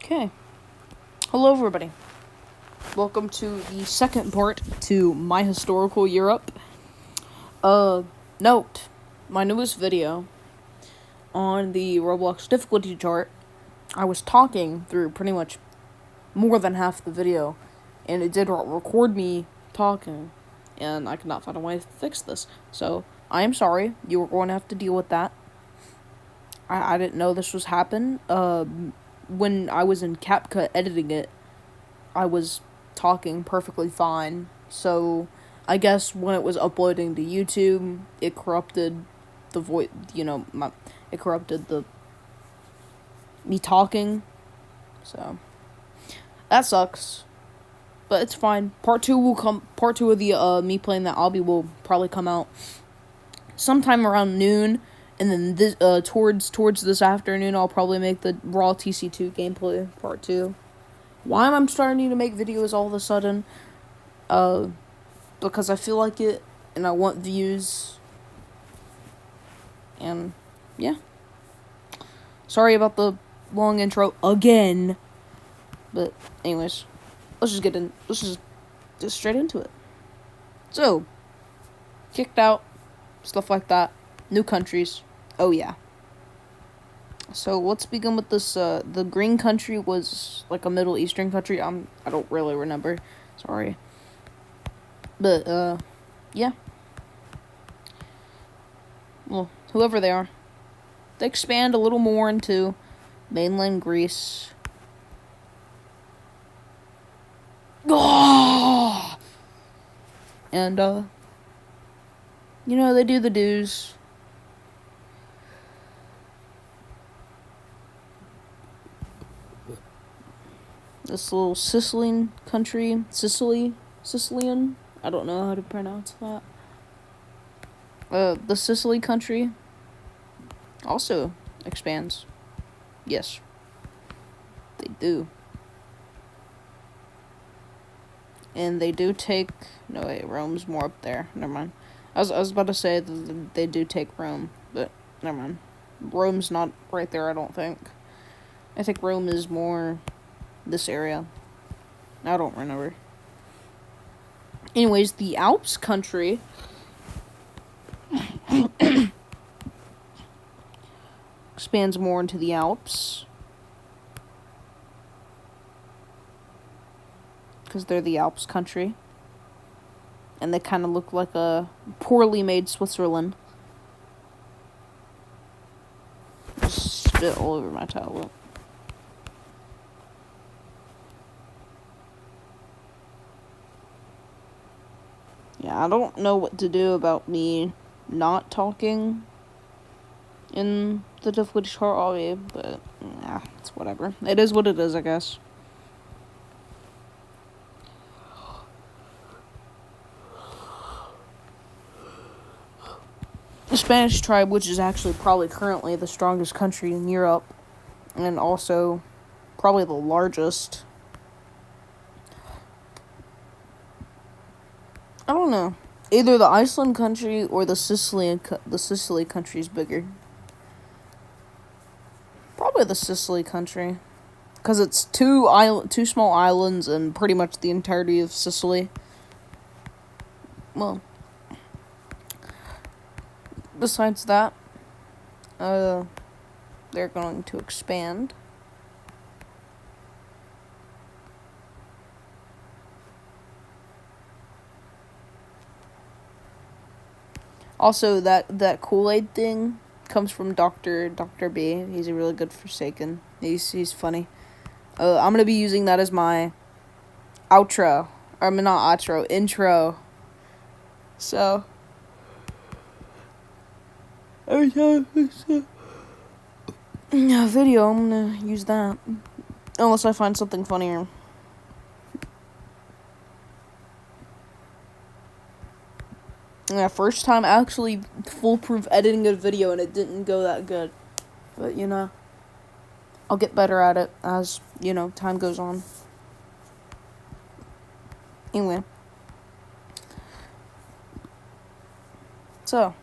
Okay. Hello, everybody. Welcome to the second part to My Historical Europe. Note, my newest video on the Roblox difficulty chart, I was talking through pretty much more than half the video, and it did record me talking, and I could not find a way to fix this. So, I am sorry, you were going to have to deal with that. I didn't know this was happen. When I was in CapCut editing it, I was talking perfectly fine. So, I guess when it was uploading to YouTube, it corrupted the voice, it corrupted me talking. So, that sucks. But it's fine. Part 2 of the, me playing that obby will probably come out sometime around noon. And then this, towards this afternoon, I'll probably make the Raw TC2 gameplay part 2. Why am I starting to make videos all of a sudden? Because I feel like it, and I want views. And, yeah. Sorry about the long intro again. But, anyways, let's just get straight into it. So, kicked out, stuff like that. New countries. Oh, yeah. So, let's begin with this. The green country was like a Middle Eastern country. I don't really remember. Sorry. But, yeah. Well, whoever they are. They expand a little more into mainland Greece. Oh! And, they do the do's. This little Sicilian country, Sicilian, I don't know how to pronounce that. The Sicily country also expands. Yes, they do. And they do take, no wait, Rome's more up there, never mind. I was about to say that they do take Rome, but never mind. Rome's not right there, I don't think. I think Rome is more this area. I don't remember. Anyways, the Alps country expands more into the Alps. Because they're the Alps country. And they kind of look like a poorly made Switzerland. Just spit all over my towel. Yeah, I don't know what to do about me not talking in the difficulty chart already, but yeah, it's whatever. It is what it is, I guess. The Spanish tribe, which is actually probably currently the strongest country in Europe, and also probably the largest. I don't know. Either the Iceland country or the Sicily country is bigger. Probably the Sicily country, because it's two small islands and pretty much the entirety of Sicily. Well, besides that, they're going to expand. Also, that Kool-Aid thing comes from Dr. B. He's a really good Forsaken. He's funny. I'm gonna be using that as my outro. I mean, not outro, intro. So, video, I'm gonna use that. Unless I find something funnier. Yeah, first time actually foolproof editing a video and it didn't go that good. But, I'll get better at it as, time goes on. Anyway. So,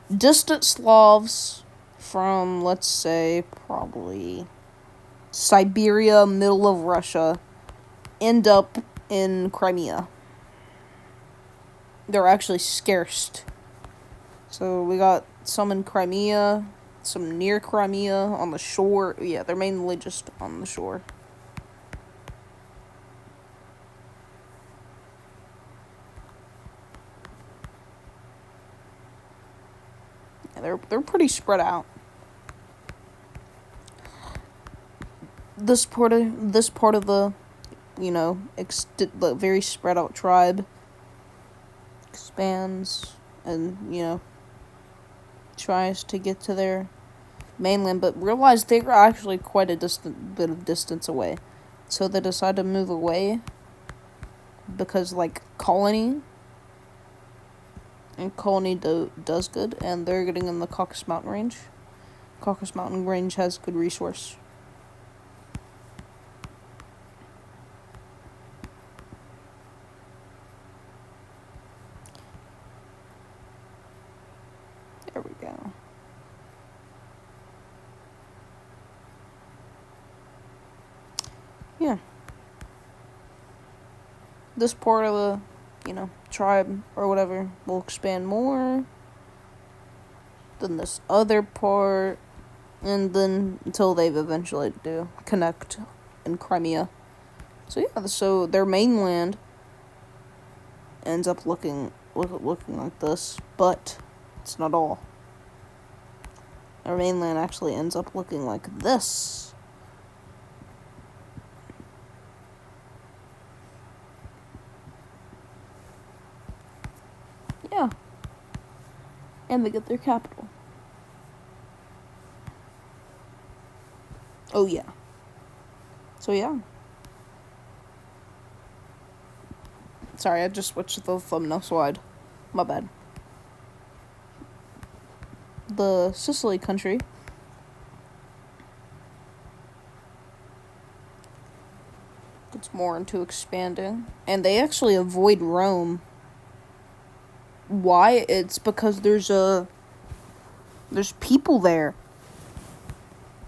distant Slavs from, let's say, probably Siberia, middle of Russia, end up in Crimea. They're actually scarce. So we got some in Crimea, some near Crimea, on the shore. Yeah, they're mainly just on the shore. Yeah, they're pretty spread out. This part of the, the very spread out tribe expands and tries to get to their mainland, but realized they were actually quite a bit of distance away, so they decide to move away because colony does good, and they're getting in the Caucasus Mountain Range. Caucasus Mountain Range has good resource. There we go. Yeah. This part of the, tribe or whatever will expand more than this other part, and then until they've eventually do connect in Crimea. So their mainland ends up looking like this, but it's not all. Their mainland actually ends up looking like this. Yeah. And they get their capital. Oh, yeah. So, yeah. Sorry, I just switched the thumbnail slide. My bad. The Sicily country gets more into expanding. And they actually avoid Rome. Why? It's because there's people there.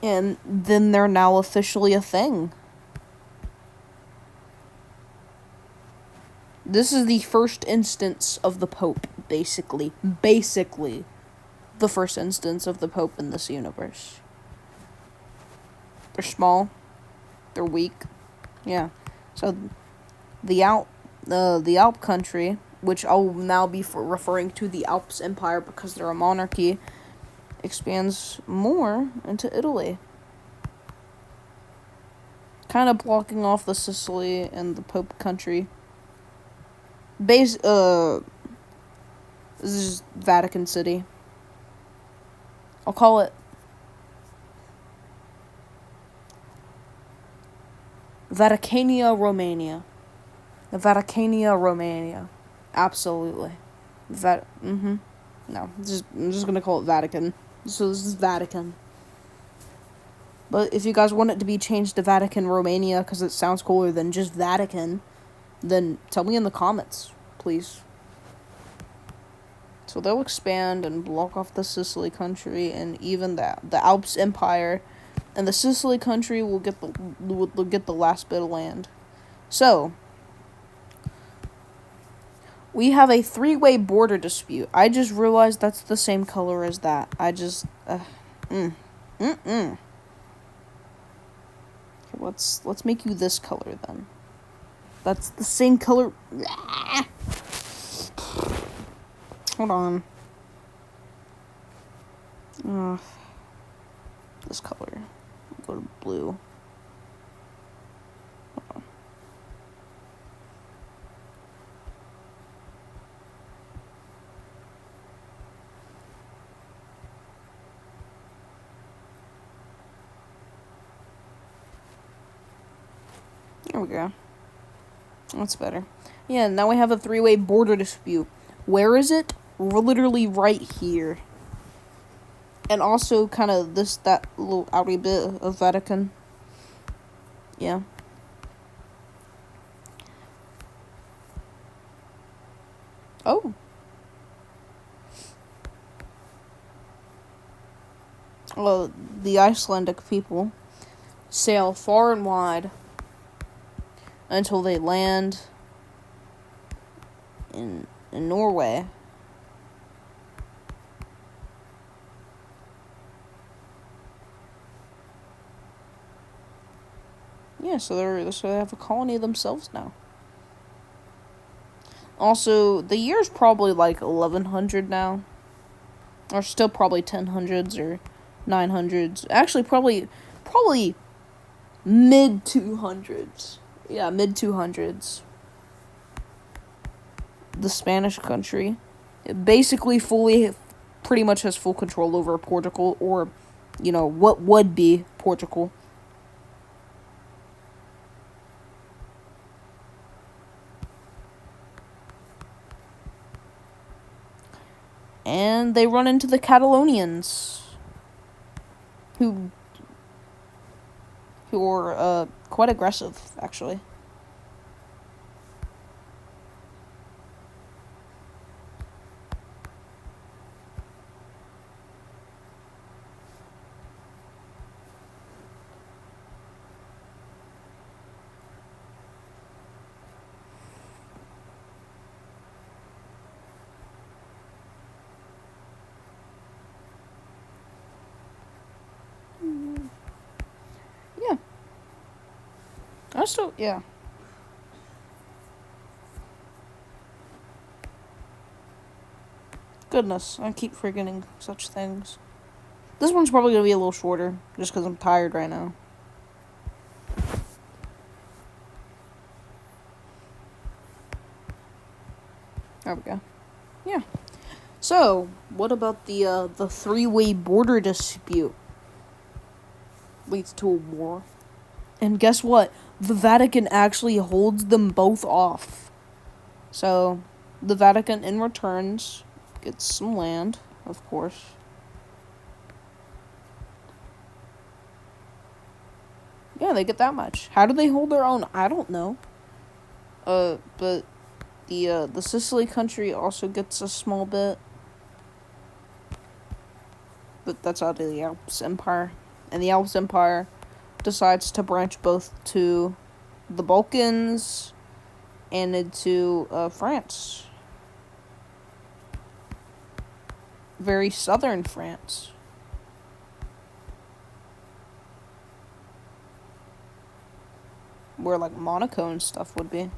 And then they're now officially a thing. This is the first instance of the Pope, basically. Basically, the first instance of the Pope in this universe. They're small. They're weak. Yeah. So, the Alp country, which I'll now be referring to the Alps Empire because they're a monarchy, expands more into Italy. Kind of blocking off the Sicily and the Pope country. This is Vatican City. I'll call it Vaticania, Romania. The Vaticania, Romania. Absolutely. No, I'm just gonna call it Vatican. So this is Vatican. But if you guys want it to be changed to Vatican, Romania, because it sounds cooler than just Vatican, then tell me in the comments, please. So they'll expand and block off the Sicily country and even the Alps Empire, and the Sicily country will get the last bit of land. So we have a 3-way border dispute. I just realized that's the same color as that. Okay, let's make you this color then. That's the same color. Hold on. This color. Go to blue. Hold on. There we go. That's better. Yeah, now we have a 3-way border dispute. Where is it? We're literally right here. And also kind of that little outy bit of Vatican. Yeah. Oh. Well, the Icelandic people sail far and wide until they land in Norway. Yeah, so they have a colony themselves now. Also, the year's probably like 1100 now. Or still probably 1000s or 900s. Actually, probably mid 200s. Yeah, mid 200s. The Spanish country. It basically pretty much has full control over Portugal, or, what would be Portugal. And they run into the Catalonians, who are quite aggressive, actually. Yeah. Yeah. Goodness, I keep forgetting such things. This one's probably going to be a little shorter, just because I'm tired right now. There we go. Yeah. So, what about the three-way border dispute? Leads to a war. And guess what? The Vatican actually holds them both off. So, the Vatican, in returns, gets some land, of course. Yeah, they get that much. How do they hold their own? I don't know. But the Sicily country also gets a small bit. But that's out of the Alps Empire. And the Alps Empire decides to branch both to the Balkans and into France. Very southern France. Where, like, Monaco and stuff would be.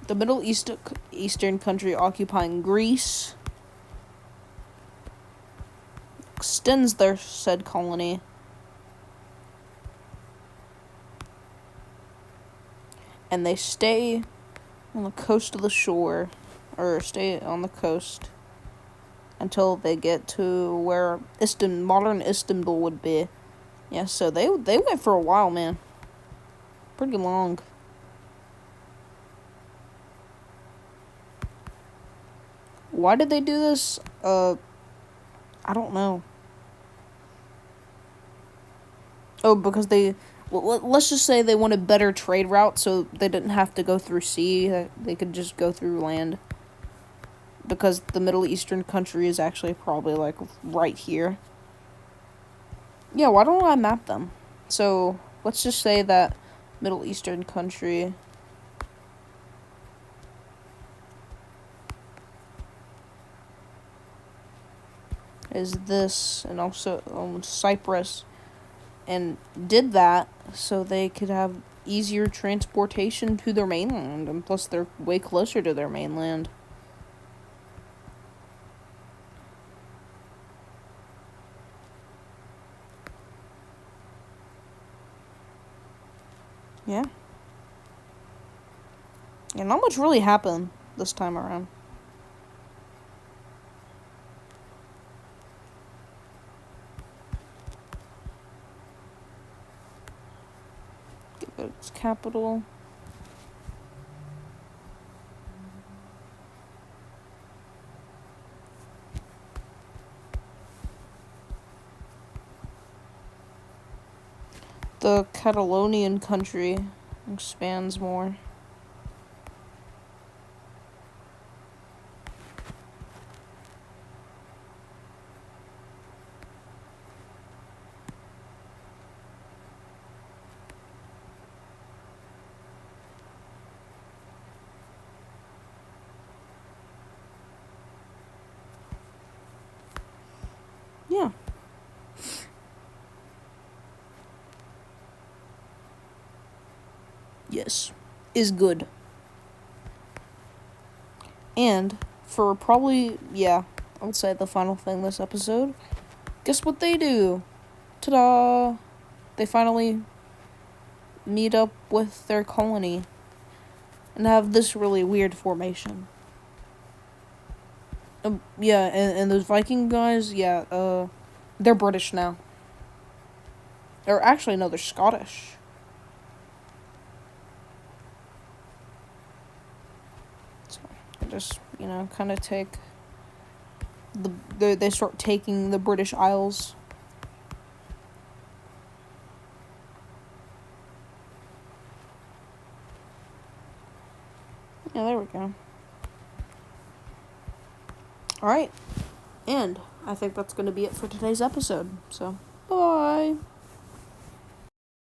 The Middle Eastern country occupying Greece extends their said colony and they stay on the coast of the shore, or stay on the coast until they get to where modern Istanbul would be. Yeah, so they went for a while, man. Pretty long. Why did they do this? I don't know. Oh, because let's just say they wanted better trade routes, so they didn't have to go through sea. They could just go through land. Because the Middle Eastern country is actually probably, like, right here. Yeah, why don't I map them? So, let's just say that Middle Eastern country is this, and also Cyprus, and did that so they could have easier transportation to their mainland, and plus they're way closer to their mainland. Yeah. Yeah, not much really happened this time around. Give it its capital. The Catalonian country expands more. Yes, is good. And for probably, yeah, I would say the final thing this episode, guess what they do? Ta-da! They finally meet up with their colony and have this really weird formation. Yeah, and those Viking guys, yeah, they're British now. Or actually, no, they're Scottish. So, just, kind of take they start taking the British Isles. Yeah, there we go. Alright, and I think that's going to be it for today's episode. So, bye!